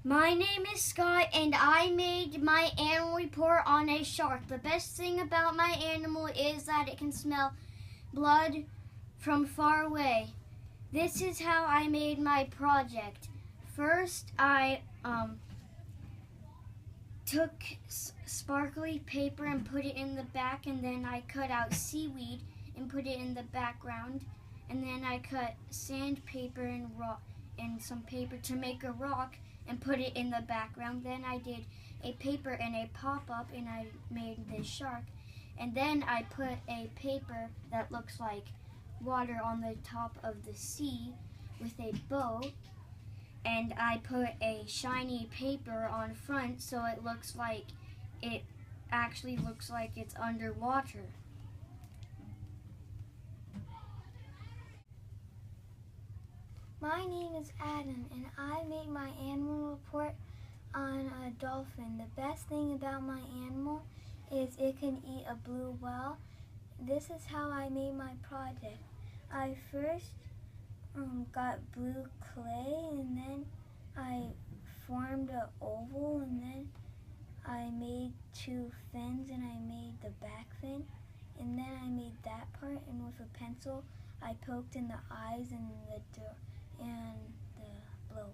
My name is Scott and I made my animal report on a shark. The best thing about my animal is that it can smell blood from far away. This is how I made my project. First, I took sparkly paper and put it in the back, and then I cut out seaweed and put it in the background, and then I cut sandpaper and some paper to make a rock and put it in the background. Then I did a paper and a pop-up and I made this shark, and then I put a paper that looks like water on the top of the sea with a boat, and I put a shiny paper on front so it actually looks like it's underwater. My name is Adam and I made my animal report on a dolphin. The best thing about my animal is it can eat a blue whale. This is how I made my project. I first got blue clay, and then I formed an oval, and then I made two fins, and I made the back fin, and then I made that part, and with a pencil I poked in the eyes and the blowhole.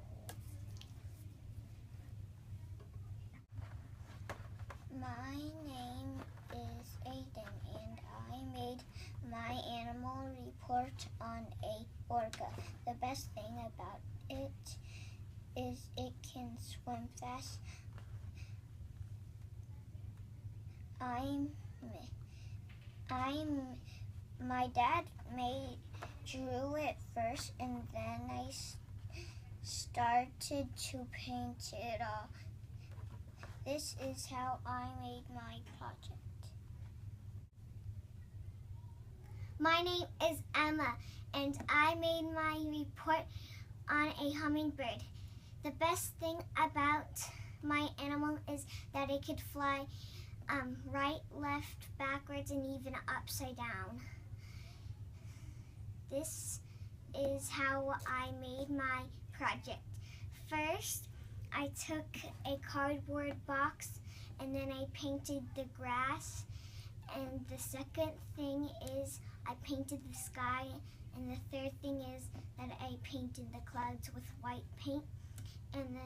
My name is Aiden and I made my animal report on a orca. The best thing about it is it can swim fast. My dad drew it first, and then I started to paint it all. This is how I made my project. My name is Emma, and I made my report on a hummingbird. The best thing about my animal is that it could fly right, left, backwards, and even upside down. This is how I made my project. First, I took a cardboard box and then I painted the grass. And the second thing is I painted the sky. And the third thing is that I painted the clouds with white paint. And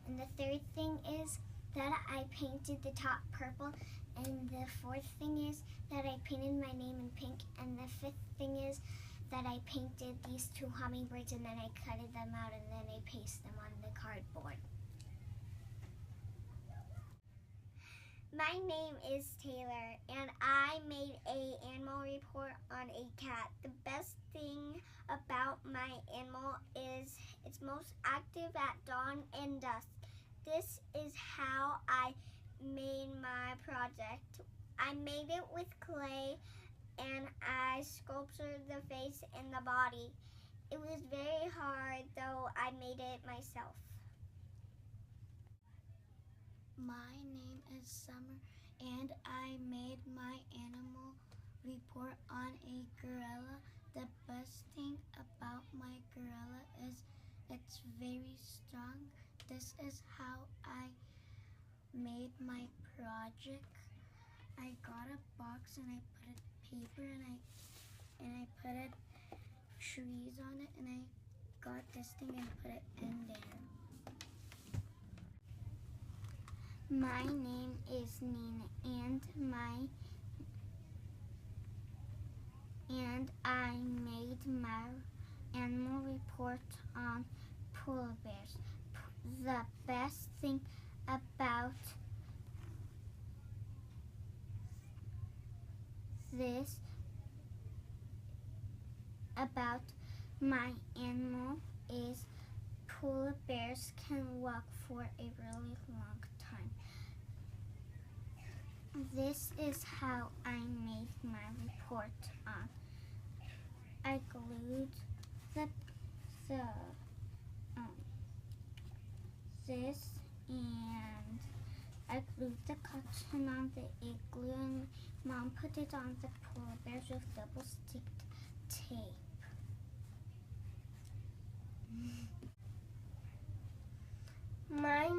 the third thing is that I painted the top purple. And the fourth thing is that I painted my name in pink. And the fifth thing is that I painted these two hummingbirds and then I cutted them out and then I pasted them on the cardboard. My name is Taylor and I made an animal report on a cat. The best thing about my animal is it's most active at dawn and dusk. This is how I made my project. I made it with clay and I sculptured the face and the body. It was very hard, though I made it myself. My name is Summer and I made my animal report on a gorilla. The best thing about my gorilla is it's very strong. This is how I made my project. I got a box and I put a paper and I put trees on it, and I got this thing and put it in there. My name is Nina and I made my animal report on polar bears. The best thing about my animal is polar bears can walk for a really long time. This is how I made my report on. I glued this and I glued the cotton on the igloo, and Mom put it on the polar bears with double-sticked tape. My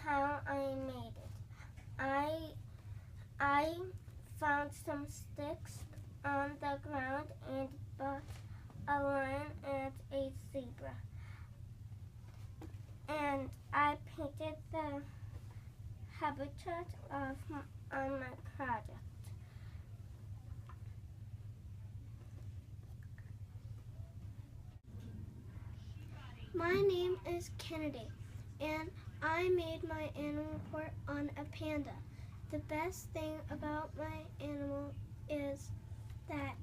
how I made it. I found some sticks on the ground and bought a lion and a zebra. And I painted the habitat on my project. My name is Kennedy, and I made my animal report on a panda. The best thing about my animal is that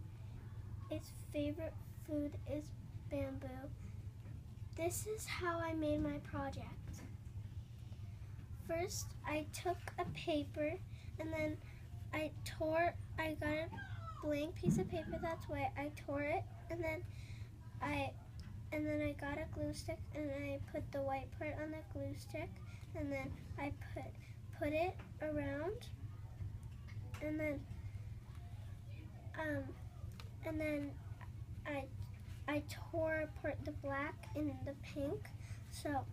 its favorite food is bamboo. This is how I made my project. First, I took a paper and then I got a blank piece of paper that's white. I tore it and then I got a glue stick and I put the white part on the glue stick and then I put it around and then I tore apart the black and the pink, so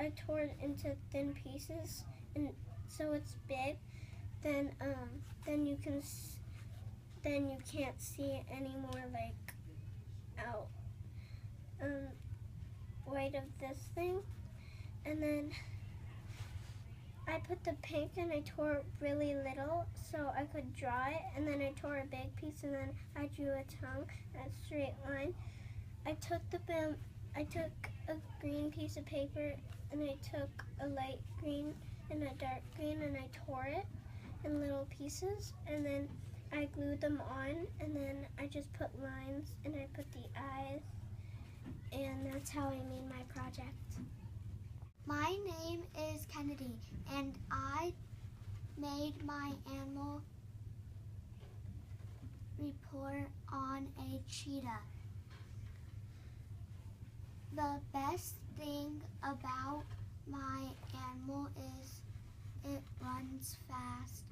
I tore it into thin pieces, and so it's big. Then you can't see it anymore, like out white of this thing, and then I put the pink and I tore it really little so I could draw it, and then I tore a big piece and then I drew a tongue and a straight line. I took a green piece of paper and I took a light green and a dark green and I tore it in little pieces, and then I glued them on, and then I just put lines and I put the eyes, and that's how I made my project. My name is Kennedy, and I made my animal report on a cheetah. The best thing about my animal is it runs fast.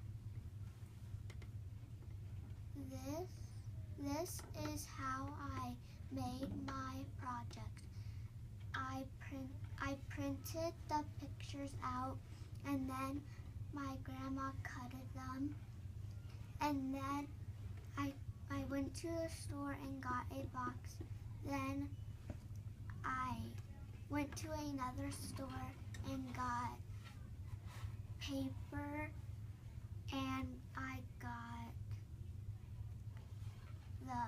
This is how I made my project. I printed the pictures out, and then my grandma cutted them, and then I went to the store and got a box. Then I went to another store and got paper, and I got the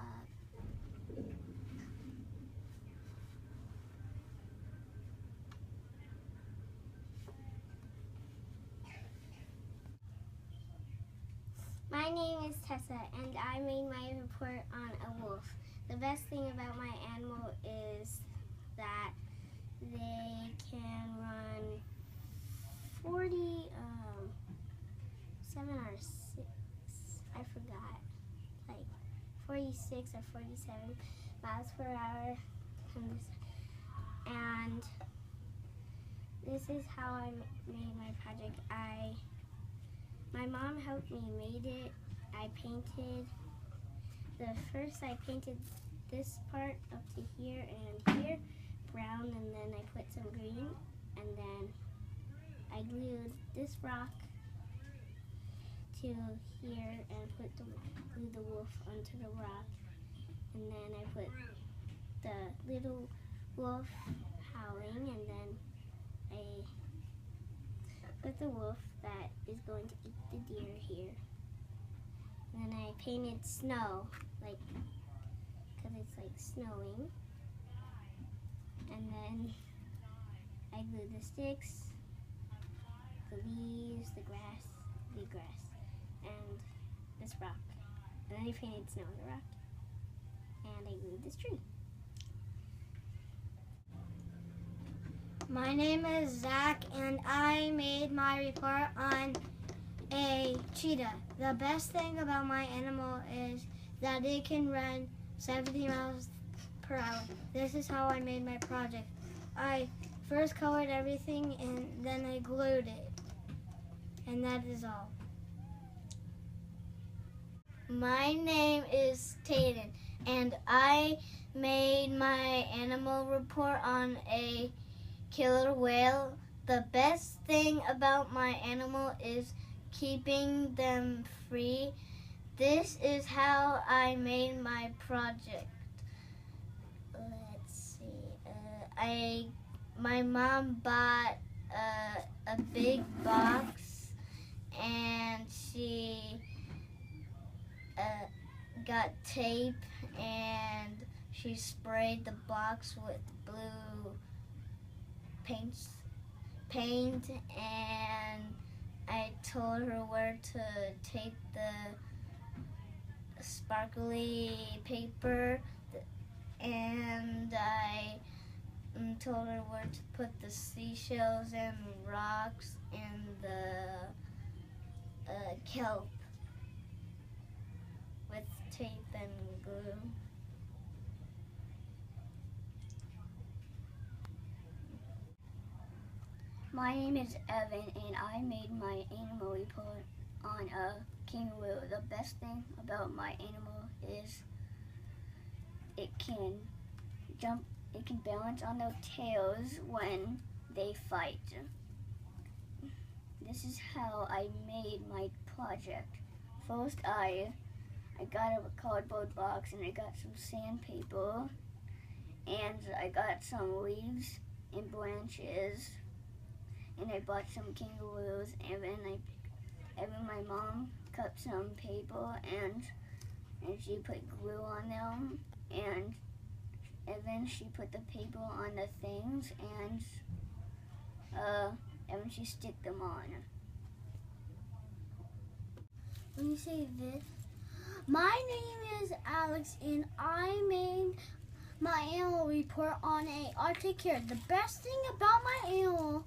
My name is Tessa, and I made my report on a wolf. The best thing about my animal is that they can run 7 or 6, I forgot, like 46 or 47 miles per hour. And this is how I made my project. My mom helped me made it. I painted this part up to here and here brown, and then I put some green, and then I glued this rock to here and glued the wolf onto the rock, and then I put the little wolf howling, and then I put the wolf that is going to eat the deer here. And then I painted snow, because it's like snowing. And then I glued the sticks, the leaves, the grass, and this rock. And then I painted snow on the rock. And I glued this tree. My name is Zach, and I made my report on a cheetah. The best thing about my animal is that it can run 70 miles per hour. This is how I made my project. I first colored everything and then I glued it. And that is all. My name is Tayden, and I made my animal report on a killer whale. The best thing about my animal is keeping them free. This is how I made my project. Let's see. My mom bought a big box, and she got tape, and she sprayed the box with blue paint, and I told her where to take the sparkly paper, and I told her where to put the seashells and rocks and the kelp with tape and glue. My name is Evan, and I made my animal report on a kangaroo. The best thing about my animal is it can jump, it can balance on their tails when they fight. This is how I made my project. First, I got a cardboard box, and I got some sandpaper, and I got some leaves and branches, and I bought some kangaroos, and then my mom cut some paper, and she put glue on them, and then she put the paper on the things, and then she stick them on. When you say this, my name is Alex, and I made my animal report on a Arctic hare. The best thing about my animal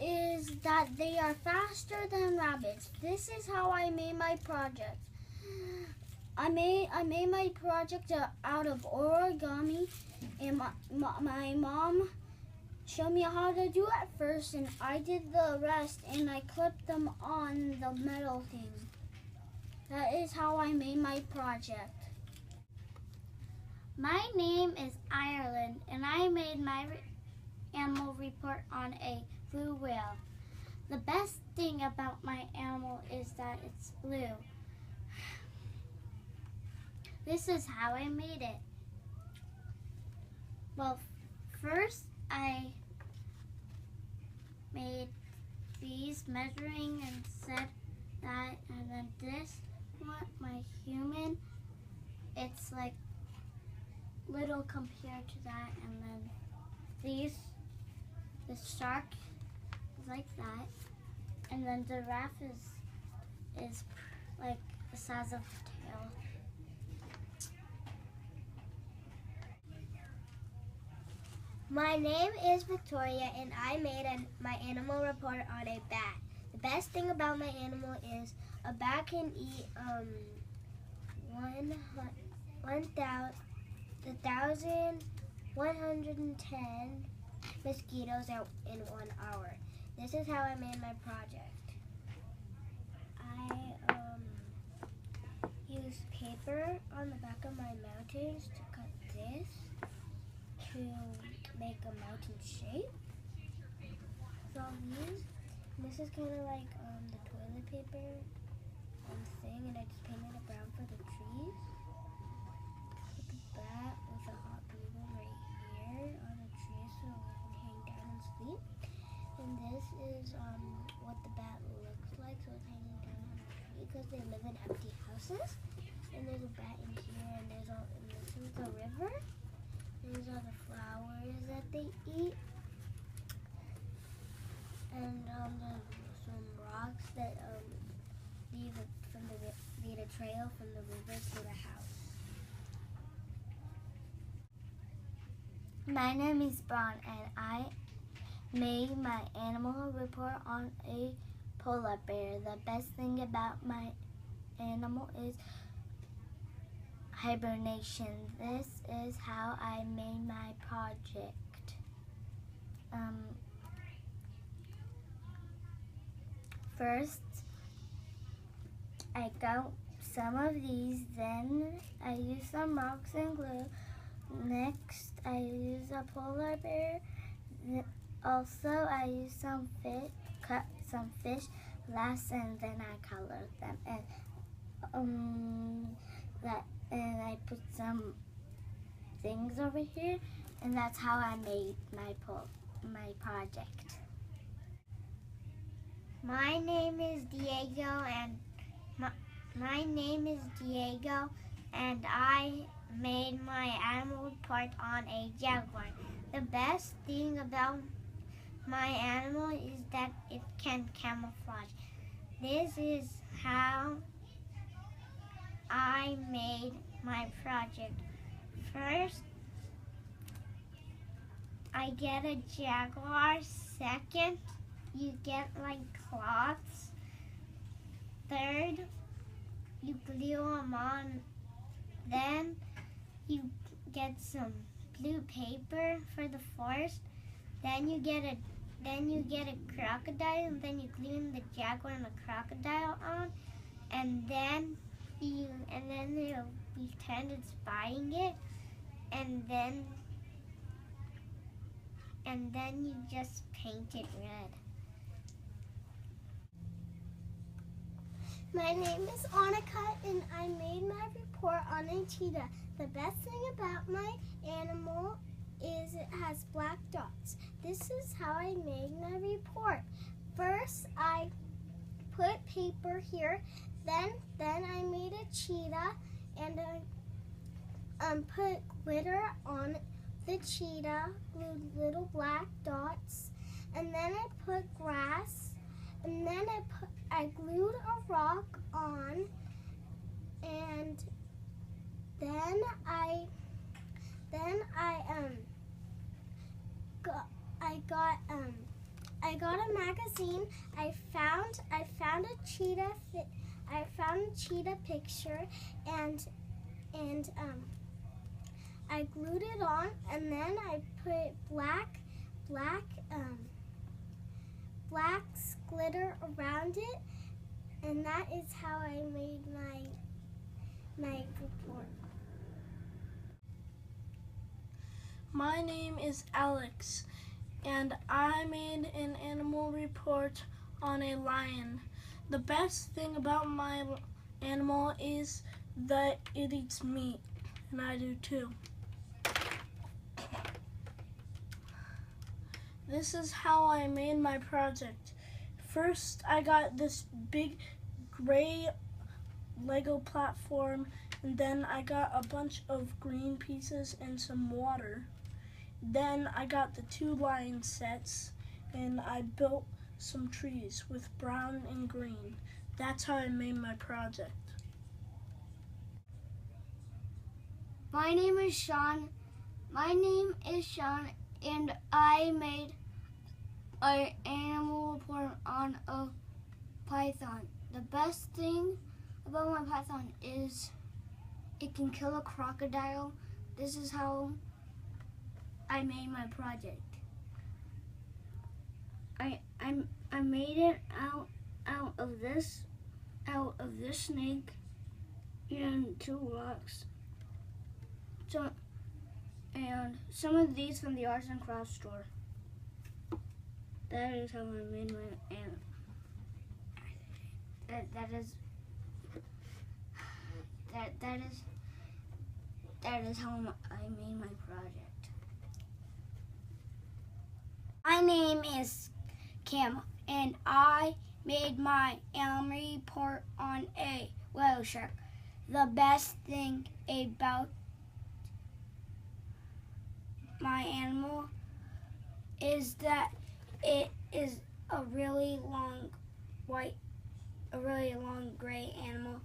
is that they are faster than rabbits. This is how I made my project. I made my project out of origami, and my mom showed me how to do it first, and I did the rest, and I clipped them on the metal thing. That is how I made my project. My name is Ireland, and I made my animal report on a blue whale. The best thing about my animal is that it's blue. This is how I made it. Well, first I made these measuring and said that, and then this one, my human, it's like little compared to that, and then the shark is like that, and then the giraffe is like the size of the tail. My name is Victoria, and I made my animal report on a bat. The best thing about my animal is a bat can eat 1,110 mosquitoes in 1 hour. This is how I made my project. I used paper on the back of my mountains to cut this to make a mountain shape. So this is kind of like the toilet paper thing, and I just painted it brown for the trees. Put the bat with a hot glue right here on the tree so it can hang down and sleep. And this is what the bat looks like, so it's hanging down on the tree because they live in empty houses. And there's a bat in here, and this is a river. These are the flowers that they eat. And there's some rocks that lead a trail from the river to the house. My name is Braun, and I made my animal report on a polar bear. The best thing about my animal is hibernation. This is how I made my project. First, I got some of these, then I used some rocks and glue. Next, I used a polar bear, Also, I used some fish, cut some fish last, and then I colored them, and I put some things over here, and that's how I made my project. My name is Diego, and I made my animal report on a jaguar. The best thing about my animal is that it can camouflage. This is how I made my project. First, I get a jaguar. Second, you get like cloths. Third, you glue them on. Then you get some blue paper for the forest. Then you get a crocodile, and then you glue the jaguar and the crocodile on, and then they'll pretend it's buying it, and then you just paint it red. My name is Annika, and I made my report on a cheetah. The best thing about my animal is it has black dots. This is how I made my report. First, I put paper here. Then I made a cheetah, and I put glitter on the cheetah, glued little black dots, and then I put grass, and then I glued a rock on, and then I got a magazine. I found a cheetah. I found a cheetah picture, and I glued it on, and then I put black glitter around it, and that is how I made my report. My name is Alex, and I made an animal report on a lion. The best thing about my animal is that it eats meat, and I do too. This is how I made my project. First, I got this big gray Lego platform, and then I got a bunch of green pieces and some water. Then I got the 2 lion sets, and I built some trees with brown and green. That's how I made my project. My name is Sean, and I made an animal report on a python. The best thing about my python is it can kill a crocodile. This is how I made my project. I made it out of this snake and 2 rocks. And some of these from the arts and crafts store. That is how I made my animal. That is how I made my project. My name is Cam, and I made my animal report on a whale shark. The best thing about my animal is that it is a really long gray animal.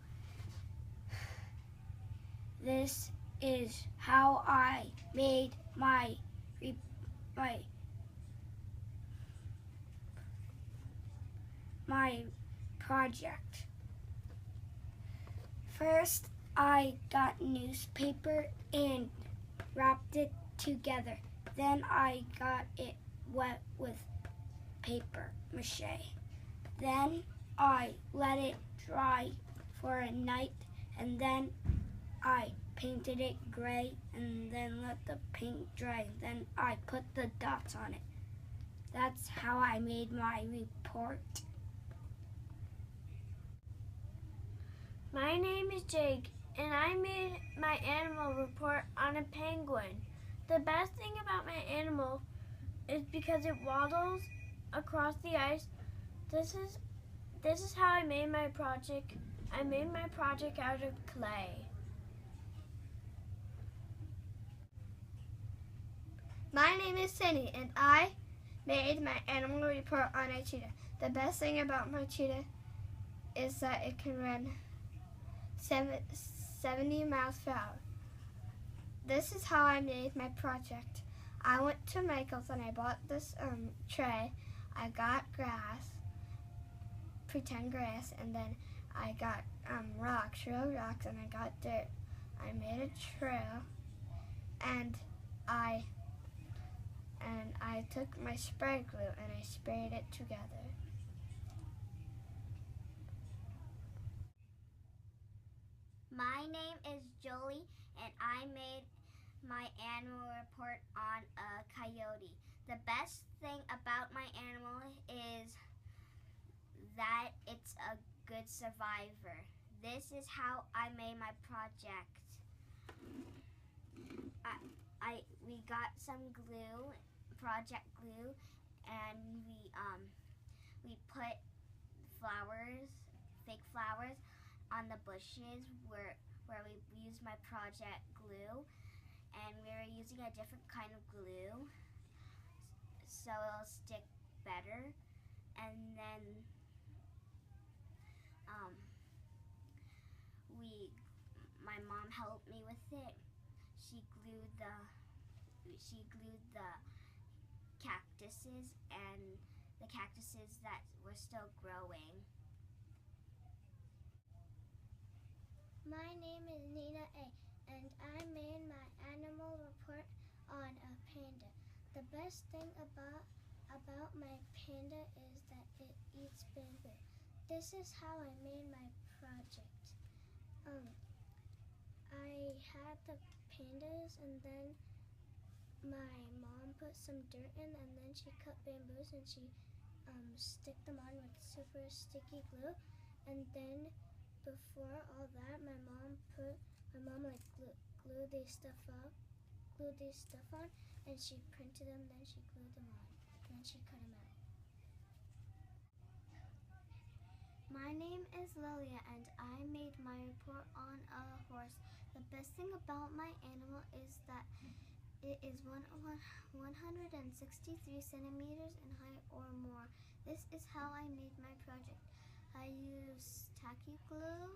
This is how I made my project. First, I got newspaper and wrapped it together. Then I got it wet with paper mache. Then I let it dry for a night, and then I painted it gray, and then let the paint dry. Then I put the dots on it. That's how I made my report. My name is Jake, and I made my animal report on a penguin. The best thing about my animal is because it waddles across the ice. This is how I made my project. I made my project out of clay. My name is Cindy, and I made my animal report on a cheetah. The best thing about my cheetah is that it can run 70 miles per hour. This is how I made my project. I went to Michael's and I bought this tray. I got grass, pretend grass, and then I got rocks, real rocks, and I got dirt. I made a trail, and I took my spray glue and I sprayed it together. My name is Jolie, and I made my animal report on a coyote. The best thing about my animal is that it's a good survivor. This is how I made my project. We got some glue, project glue, and we put flowers, fake flowers, on the bushes where we used my project glue, and we were using a different kind of glue so it'll stick better. And then my mom helped me with it. She glued the cactuses and the cactuses that were still growing. My name is Nina A, and I made my animal report on a panda. The best thing about my panda is that it eats bamboo. This is how I made my project. I had the pandas, and then my mom put some dirt in, and then she cut bamboos and she stick them on with super sticky glue, and then before all that, my mom glued these stuff on, and she printed them, then she glued them on, and then she cut them out. My name is Lilia, and I made my report on a horse. The best thing about my animal is that it is 163 centimeters in height or more. This is how I made my project. I used tacky glue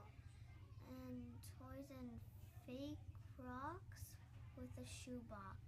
and toys and fake rocks with a shoebox.